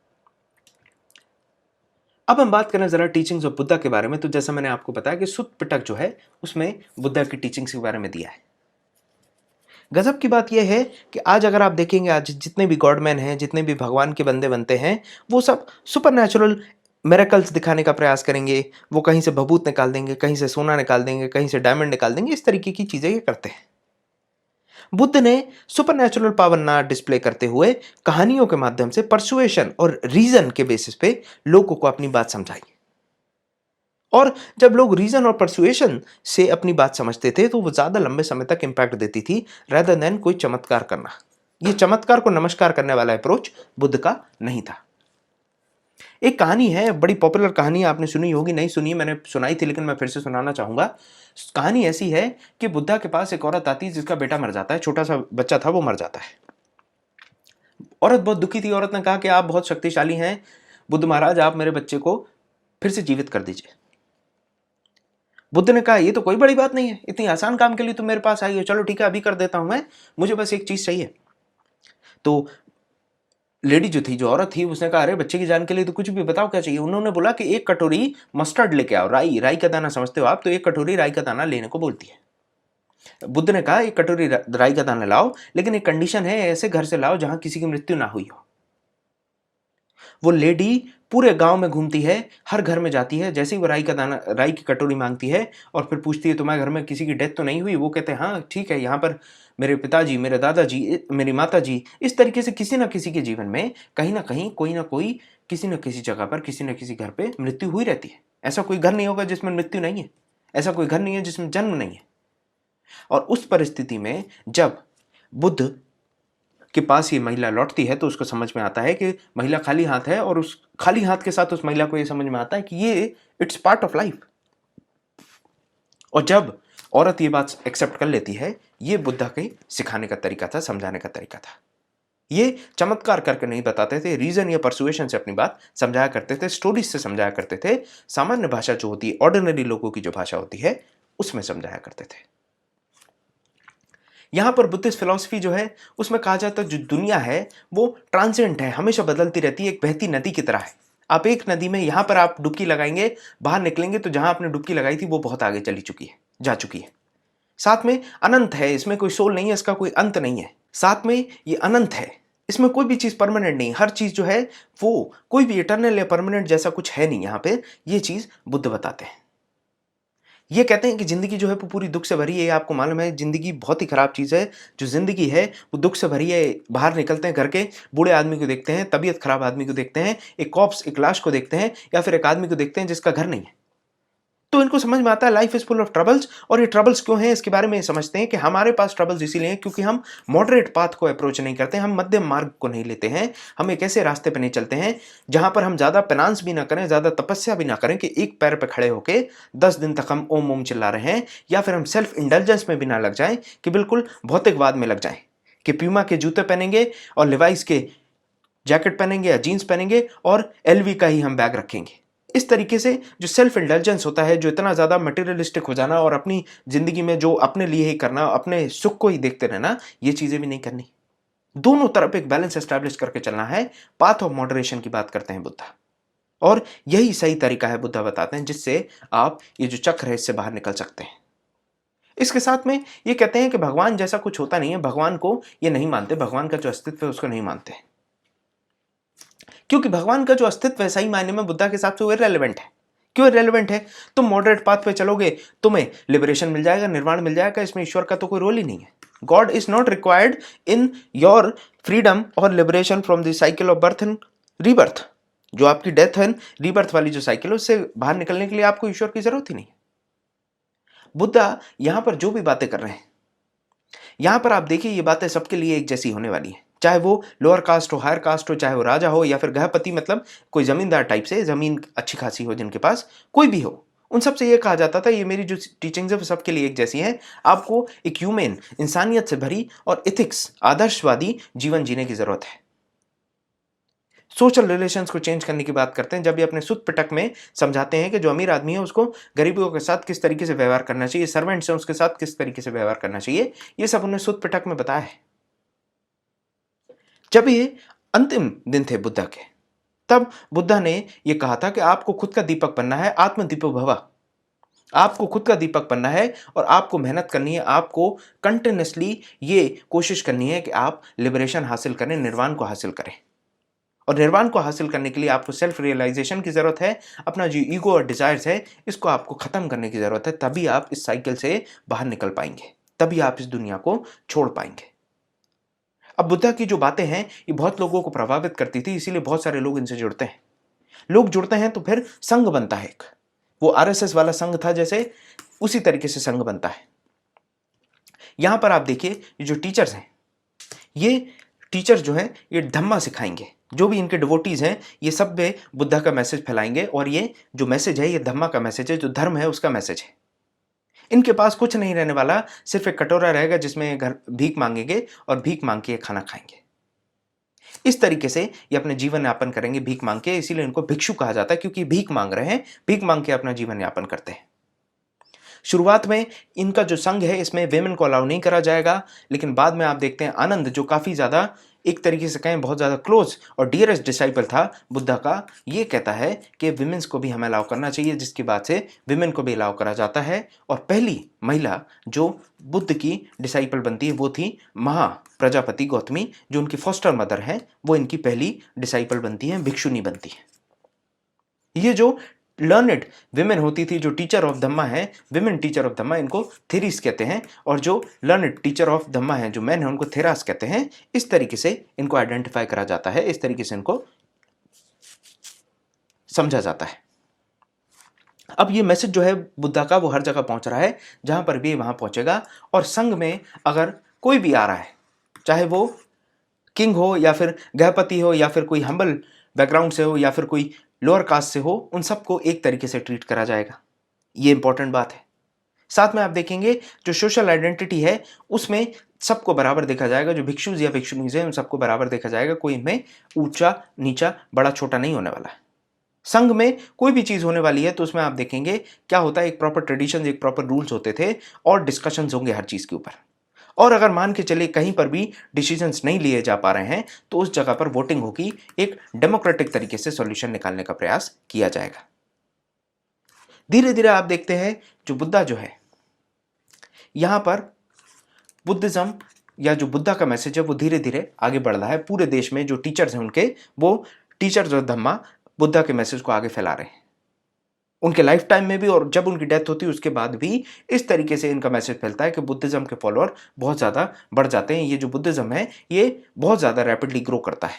अब हम बात करें जरा टीचिंग्स ऑफ बुद्धा के बारे में। तो जैसा मैंने आपको बताया कि सुत्त पिटक जो है उसमें बुद्धा की टीचिंग्स के बारे में दिया है। गजब की बात यह है कि आज अगर आप देखेंगे, आज जितने भी गॉडमैन हैं, जितने भी भगवान के बंदे बनते हैं, वो सब सुपर नेचुरल मिरेकल्स दिखाने का प्रयास करेंगे। वो कहीं से भभूत निकाल देंगे, कहीं से सोना निकाल देंगे, कहीं से डायमंड निकाल देंगे, इस तरीके की चीजें ये करते हैं। बुद्ध ने सुपरनैचुरल पावर ना डिस्प्ले करते हुए कहानियों के माध्यम से परसुएशन और रीजन के बेसिस पे लोगों को अपनी बात समझाई। और जब लोग रीजन और परसुएशन से अपनी बात समझते थे तो वो ज्यादा लंबे समय तक इंपैक्ट देती थी, रेदर देन कोई चमत्कार करना। ये चमत्कार को नमस्कार करने वाला अप्रोच बुद्ध का नहीं था। एक कहानी है, बड़ी पॉपुलर कहानी, आपने सुनी होगी, नहीं सुनी मैंने सुनाई थी लेकिन मैं फिर से सुनाना चाहूंगा। कहानी ऐसी है कि बुद्धा के पास एक औरत आती है जिसका बेटा मर जाता है, छोटा सा बच्चा था, वो मर जाता है। औरत बहुत दुखी थी। औरत ने कहा कि आप बहुत शक्तिशाली हैं बुद्ध महाराज, आप मेरे बच्चे को फिर से जीवित कर दीजिए। बुद्ध ने कहा ये तो कोई बड़ी बात नहीं है, इतनी आसान काम के लिए तुम मेरे पास आई हो, चलो ठीक है अभी कर देता हूं मैं, मुझे बस एक चीज चाहिए। तो लेडी जो थी, जो औरत थी, उसने कहा अरे बच्चे की जान के लिए तो कुछ भी बताओ क्या चाहिए। उन्होंने बोला कि एक कटोरी मस्टर्ड लेके आओ, राई, राई का दाना समझते हो आप, तो एक कटोरी राई का दाना लेने को बोलती है। बुद्ध ने कहा एक कटोरी राई का दाना लाओ, लेकिन एक कंडीशन है, ऐसे घर से लाओ जहां किसी की मृत्यु ना हुई हो। वो लेडी पूरे गांव में घूमती है, हर घर में जाती है, जैसे ही वो राई का दाना, राई की कटोरी मांगती है और फिर पूछती है तुम्हारे घर में किसी की डेथ तो नहीं हुई। वो कहते हैं हाँ ठीक है, यहाँ पर मेरे पिताजी, मेरे दादाजी, मेरी माताजी, इस तरीके से किसी ना किसी के जीवन में कहीं ना कहीं, कोई ना कोई, किसी न किसी जगह पर, किसी न किसी घर पे मृत्यु हुई रहती है। ऐसा कोई घर नहीं होगा जिसमें मृत्यु नहीं है, ऐसा कोई घर नहीं है जिसमें जन्म नहीं है। और उस परिस्थिति में जब बुद्ध के पास ये महिला लौटती है तो उसको समझ में आता है कि महिला खाली हाथ है, और उस खाली हाथ के साथ उस महिला को ये समझ में आता है कि ये इट्स पार्ट ऑफ लाइफ। और जब औरत ये बात एक्सेप्ट कर लेती है, ये बुद्धा के सिखाने का तरीका था, समझाने का तरीका था। ये चमत्कार करके नहीं बताते थे, रीजन या परसुएशन से अपनी बात समझाया करते थे, स्टोरीज से समझाया करते थे, सामान्य भाषा जो होती है, ऑर्डिनरी लोगों की जो भाषा होती है, उसमें समझाया करते थे। यहां पर बुद्धिस्ट फिलॉसफी जो है उसमें कहा जाता है जो दुनिया है वो ट्रांसिएंट है, हमेशा बदलती रहती है, एक बहती नदी की तरह है। आप एक नदी में यहां पर आप डुबकी लगाएंगे, बाहर निकलेंगे तो जहां आपने डुबकी लगाई थी वो बहुत आगे चली चुकी है, जा चुकी है। साथ में अनंत है, इसमें कोई सोल नहीं है, इसका कोई अंत नहीं है। साथ में ये अनंत है, इसमें कोई भी चीज परमानेंट नहीं, हर चीज जो है वो कोई भी इटर्नल या परमानेंट जैसा कुछ है नहीं। यहां पे ये चीज बुद्ध बताते हैं। ये कहते हैं कि जिंदगी जो है वो पूरी दुख से भरी है। आपको मालूम है जिंदगी बहुत ही खराब चीज है, जो जिंदगी है वो दुख से भरी है। बाहर निकलते हैं घर के, बूढ़े आदमी को देखते हैं, तबीयत खराब आदमी को देखते हैं, एक कॉप्स, एक लाश को देखते हैं, या फिर एक आदमी को देखते हैं जिसका घर नहीं है। तो इनको समझ में आता है life is full of troubles. और ये ट्रबल्स क्यों हैं इसके बारे में समझते हैं कि हमारे पास ट्रबल्स इसीलिए हैं क्योंकि हम मॉडरेट पाथ को अप्रोच नहीं करते, हम मध्यम मार्ग को नहीं लेते हैं, हम एक ऐसे रास्ते पे नहीं चलते हैं जहां पर हम ज्यादा पेनांस भी ना करें, ज्यादा तपस्या भी ना करें कि एक पैर पे खड़े होके 10 दिन तक हम ओम ओम चिल्ला रहे हैं, या फिर हम सेल्फ इंडल्जेंस में भी ना लग जाएं कि बिल्कुल भौतिकवाद में लग जाएं कि प्यूमा के जूते पहनेंगे और लिवाइस के जैकेट पहनेंगे या जीन्स पहनेंगे और एलवी का ही हम बैग रखेंगे। इस तरीके से जो सेल्फ इंडल्जेंस होता है, जो इतना ज्यादा मटेरियलिस्टिक हो जाना और अपनी जिंदगी में जो अपने लिए ही करना, अपने सुख को ही देखते रहना, ये चीजें भी नहीं करनी। दोनों तरफ एक बैलेंस एस्टैब्लिश करके चलना है। पाथ ऑफ मॉडरेशन की बात करते हैं बुद्धा, और यही सही तरीका है बुद्धा बताते हैं जिससे आप ये जो चक्र है इससे बाहर निकल सकते हैं। इसके साथ में ये कहते हैं कि भगवान जैसा कुछ होता नहीं है, भगवान को ये नहीं मानते, भगवान का जो अस्तित्व है उसको नहीं मानते, क्योंकि भगवान का जो अस्तित्व है सही मायने में बुद्धा के हिसाब से वो इररिलेवेंट है। क्यों इररिलेवेंट है? तुम मॉडरेट पाथ पे चलोगे, तुम्हें लिबरेशन मिल जाएगा, निर्वाण मिल जाएगा, इसमें ईश्वर का तो कोई रोल ही नहीं है। God is not required in your freedom और liberation from the cycle of birth and rebirth. जो आपकी डेथ एंड रीबर्थ वाली जो साइकिल है उससे बाहर निकलने के लिए आपको ईश्वर की जरूरत ही नहीं। बुद्धा यहां पर जो भी बातें कर रहे हैं, यहां पर आप देखिए ये बातें सबके लिए एक जैसी होने वाली है, चाहे वो लोअर कास्ट हो, हायर कास्ट हो, चाहे वो राजा हो या फिर गृहपति, मतलब कोई जमींदार टाइप से, जमीन अच्छी खासी हो जिनके पास, कोई भी हो, उन सबसे ये कहा जाता था ये मेरी जो टीचिंग्स है वो सबके लिए एक जैसी हैं। आपको एक ह्यूमन, इंसानियत से भरी और इथिक्स, आदर्शवादी जीवन जीने की जरूरत है। सोशल रिलेशंस को चेंज करने की बात करते हैं जब ये अपने सुत पिटक में समझाते हैं कि जो अमीर आदमी है उसको गरीबों के साथ किस तरीके से व्यवहार करना चाहिए, सर्वेंट्स हैं उसके साथ किस तरीके से व्यवहार करना चाहिए, ये सब उन्हें सुत पिटक में बताया है। जब ये अंतिम दिन थे बुद्धा के, तब बुद्धा ने ये कहा था कि आपको खुद का दीपक बनना है, आत्मदीपो भव। आपको खुद का दीपक बनना है और आपको मेहनत करनी है, आपको कंटिन्यूसली ये कोशिश करनी है कि आप लिबरेशन हासिल करें, निर्वाण को हासिल करें। और निर्वाण को हासिल करने के लिए आपको सेल्फ रियलाइजेशन की जरूरत है। अपना जो ईगो और डिजायर्स है इसको आपको खत्म करने की जरूरत है, तभी आप इस साइकिल से बाहर निकल पाएंगे, तभी आप इस दुनिया को छोड़ पाएंगे। अब बुद्धा की जो बातें हैं ये बहुत लोगों को प्रभावित करती थी, इसीलिए बहुत सारे लोग इनसे जुड़ते हैं। लोग जुड़ते हैं तो फिर संघ बनता है एक, वो आरएसएस वाला संघ था जैसे, उसी तरीके से संघ बनता है। यहां पर आप देखिए ये जो टीचर्स हैं, ये टीचर्स जो हैं ये धम्मा सिखाएंगे, जो भी इनके डिवोटीज हैं ये सब में बुद्धा का मैसेज फैलाएंगे, और ये जो मैसेज है ये धम्मा का मैसेज है, जो धर्म है उसका मैसेज है। इनके पास कुछ नहीं रहने वाला, सिर्फ एक कटोरा रहेगा जिसमें घर भीख मांगेंगे और भीख मांग के खाना खाएंगे। इस तरीके से ये अपने जीवन यापन करेंगे भीख मांग के, इसीलिए इनको भिक्षु कहा जाता है, क्योंकि भीख मांग रहे हैं, भीख मांग के अपना जीवन यापन करते हैं। शुरुआत में इनका जो संघ है इसमें वेमेन को अलाउ नहीं करा जाएगा, लेकिन बाद में आप देखते हैं आनंद, जो काफी ज्यादा एक तरीके से कहें बहुत ज्यादा क्लोज और डियरेस्ट डिसाइपल था बुद्धा का, ये कहता है कि विमेन्स को भी हमें अलाउ करना चाहिए, जिसकी बात से विमेन को भी अलाउ करा जाता है। और पहली महिला जो बुद्ध की डिसाइपल बनती है वो थी महा प्रजापति गौतमी, जो उनकी फॉस्टर मदर है, वो इनकी पहली डिसाइपल बनती है, भिक्षुनी बनती है। ये जो लर्नेड विमेन होती थी, जो टीचर ऑफ धम्मा है, विमेन टीचर ऑफ धम्मा, इनको थेरीस कहते हैं, और जो लर्नेड टीचर ऑफ धम्मा है, जो मैन है, उनको थेरास कहते हैं। इस तरीके से इनको आइडेंटिफाई करा जाता है, इस तरीके से इनको समझा जाता है। अब ये मैसेज जो है बुद्धा का वो हर जगह पहुंच रहा है, जहां पर भी वहां पहुंचेगा। और संघ में अगर कोई भी आ रहा है, चाहे वो किंग हो या फिर गृहपति हो या फिर कोई हम्बल बैकग्राउंड से हो या फिर कोई लोअर कास्ट से हो, उन सबको एक तरीके से ट्रीट करा जाएगा। ये इंपॉर्टेंट बात है। साथ में आप देखेंगे जो सोशल आइडेंटिटी है उसमें सबको बराबर देखा जाएगा, जो भिक्षुज या भिक्षुनीज हैं उन सबको बराबर देखा जाएगा, कोई इनमें ऊंचा नीचा बड़ा छोटा नहीं होने वाला है। संघ में कोई भी चीज होने वाली है तो उसमें आप देखेंगे क्या होता है, एक प्रॉपर ट्रेडिशन, एक प्रॉपर रूल्स होते थे और डिस्कशंस होंगे हर चीज के ऊपर। और अगर मान के चले कहीं पर भी डिसीजंस नहीं लिए जा पा रहे हैं तो उस जगह पर वोटिंग होगी, एक डेमोक्रेटिक तरीके से सॉल्यूशन निकालने का प्रयास किया जाएगा। धीरे धीरे आप देखते हैं जो बुद्धा जो है, यहां पर बुद्धिज्म या जो बुद्धा का मैसेज है वो धीरे धीरे आगे बढ़ रहा है। पूरे देश में जो टीचर्स हैं उनके, वो टीचर्स और धम्मा बुद्धा के मैसेज को आगे फैला रहे हैं। उनके लाइफ टाइम में भी और जब उनकी डेथ होती है उसके बाद भी इस तरीके से इनका मैसेज फैलता है कि बुद्धिज्म के फॉलोअर बहुत ज़्यादा बढ़ जाते हैं। ये जो बुद्धिज्म है ये बहुत ज़्यादा रैपिडली ग्रो करता है।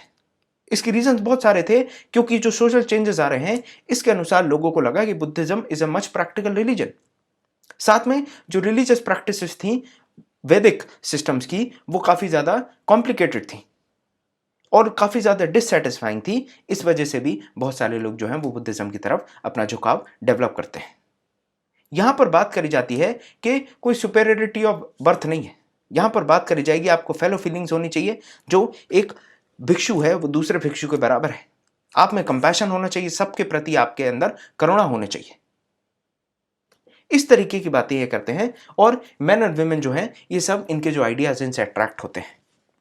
इसके रीजंस बहुत सारे थे, क्योंकि जो सोशल चेंजेस आ रहे हैं इसके अनुसार लोगों को लगा कि Buddhism is a much practical religion. साथ में जो रिलीजियस प्रैक्टिसेस थी वैदिक सिस्टम्स की, वो काफ़ी ज़्यादा कॉम्प्लिकेटेड थी और काफ़ी ज़्यादा डिससेटिस्फाइंग थी। इस वजह से भी बहुत सारे लोग जो हैं वो बुद्धिज्म की तरफ अपना झुकाव डेवलप करते हैं। यहां पर बात करी जाती है कि कोई सुपेरियरिटी ऑफ बर्थ नहीं है, यहां पर बात करी जाएगी आपको फेलो फीलिंग्स होनी चाहिए। जो एक भिक्षु है वो दूसरे भिक्षु के बराबर है, आप में कंपैशन होना चाहिए, सबके प्रति आपके अंदर करुणा होने चाहिए। इस तरीके की बातें ये करते हैं और मेन और विमेन जो हैं ये सब इनके जो आइडियाज इनसे अट्रैक्ट होते हैं।